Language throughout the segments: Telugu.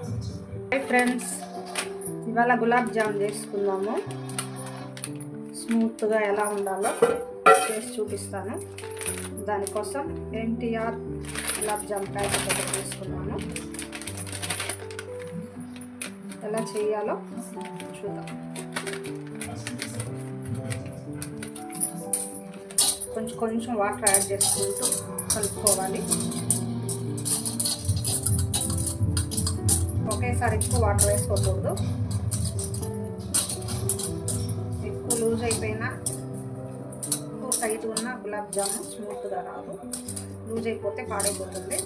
హాయ్ ఫ్రెండ్స్, ఇవాళ గులాబ్ జామ్ చేసుకుందాము. స్మూత్గా ఎలా ఉండాలో చేసి చూపిస్తాను. దానికోసం ఎన్టీఆర్ గులాబ్ జామ్ ప్యాకెట్ ఒకటి తీసుకున్నాను. ఎలా చేయాలో చూద్దాం. కొంచెం వాటర్ యాడ్ చేసుకుంటూ కలుపుకోవాలి. ఒకేసారి ఎక్కువ వాటర్ వేసుకోకూడదు. ఎక్కువ లూజ్ అయిపోయినా ఎక్కువ టైట్ ఉన్న గులాబ్ జాము స్మూత్గా రాదు. లూజ్ అయిపోతే పాడైపోతుంది.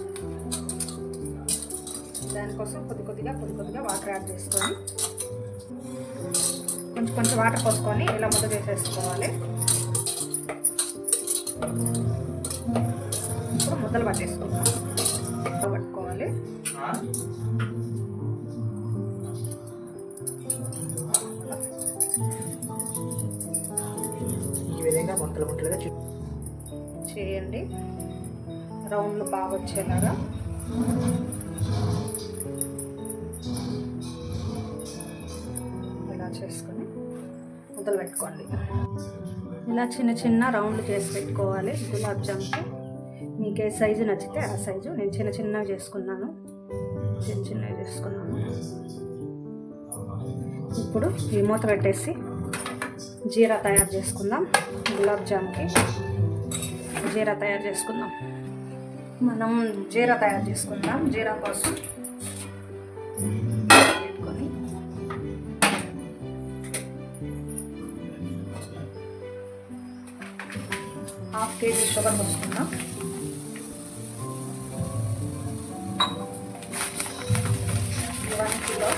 దానికోసం కొద్ది కొద్దిగా వాటర్ యాడ్ చేసుకొని కొంచెం వాటర్ పోసుకొని ఇలా ముద్ద చేసేసుకోవాలి. ఇప్పుడు ముద్దలు పట్టుకోవాలి. ఈ విధంగా ముద్దలుగా చేయండి. రౌండ్లు బాగా వచ్చేలాగా. ఇలా చేసుకొని ముద్దలు పెట్టుకోండి. ఇలా చిన్న రౌండ్లు చేసి పెట్టుకోవాలి. గులాబ్ జామ్కి మీకు ఏ సైజు నచ్చితే ఆ సైజు. నేను చిన్నగా చేసుకున్నాను. ఇప్పుడు ఈ మూత పెట్టేసి జీరా తయారు చేసుకుందాం. గులాబ్ జామ్కి జీరా తయారు చేసుకుందాం. మనం జీరా తయారు చేసుకుందాం. జీరా కోసం పెట్టుకొని ½ కేజీ షుగర్ పోసుకుందాం. ½ కిలో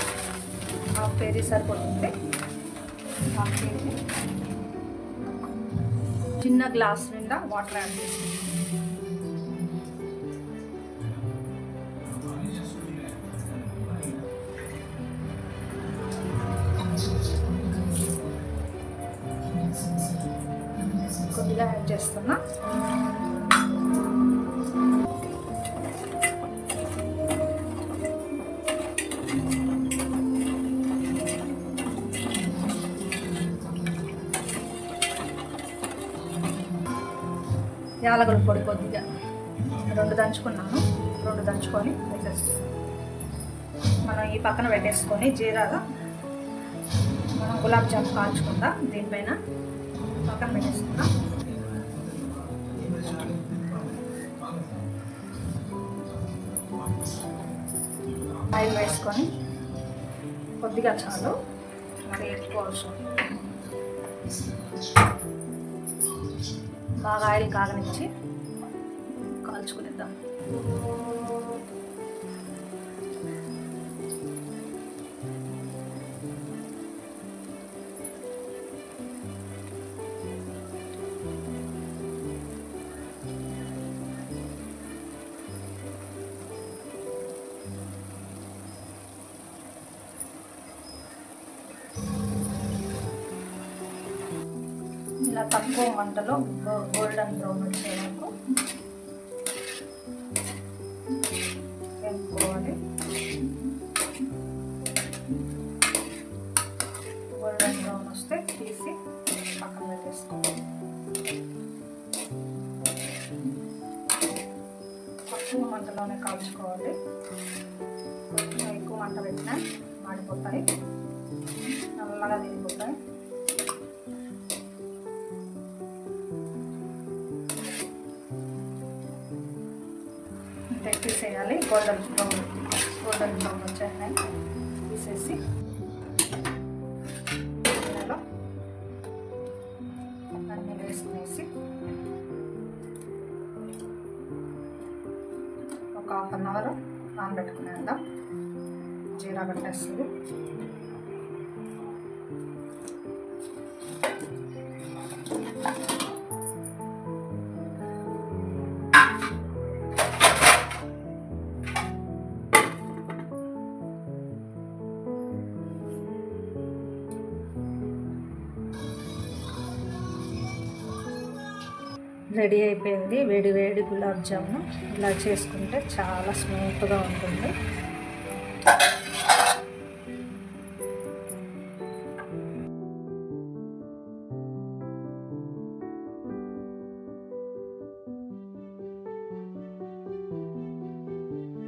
½ కేజీ సరిపోతుంది. ½ కేజీ చిన్న గ్లాస్ నిండా వాటర్ యాడ్ చేసుకుంటాం. కొద్దిగా యాడ్ చేస్తున్నా. యాలకుల పొడి కొద్దిగా 2 దంచుకున్నాను. 2 దంచుకొని వేసేసుకున్నాను. మనం ఈ పక్కన పెట్టేసుకొని జీరాగా మనం గులాబ్ జామ్ కాల్చుకుందాం. దీనిపైన పక్కన పెట్టేసుకుందాం. ఆయిల్ వేసుకొని కొద్దిగా చాలు, మరి ఎక్కువ అవసరం. బాగా ఆయిల్ కాగనిచ్చి కాల్చుకునిద్దాం. ఇలా తక్కువ మంటలో గోల్డెన్ బ్రౌన్ వచ్చే వరకు వేపుకోవాలి. గోల్డెన్ బ్రౌన్ వస్తే తీసి పక్కన పెట్టేసుకోవాలి. తక్కువ మంటలోనే కాల్చుకోవాలి. కొంచెం ఎక్కువ మంట పెట్టినా మాడిపోతాయి, నల్లగా తిరిగిపోతాయి. తీసేయాలి. గోల్డెన్ బ్రౌన్ వచ్చాయి. తీసేసి అన్నీ వేసుకునేసి ఒక ½ అవర్ నానబెట్టుకునేద్దాం. జీరా పెట్టేస్తుంది. రెడీ అయిపోయింది. వేడి వేడి గులాబ్ జామున్ ఇలా చేసుకుంటే చాలా స్మూత్గా ఉంటుంది.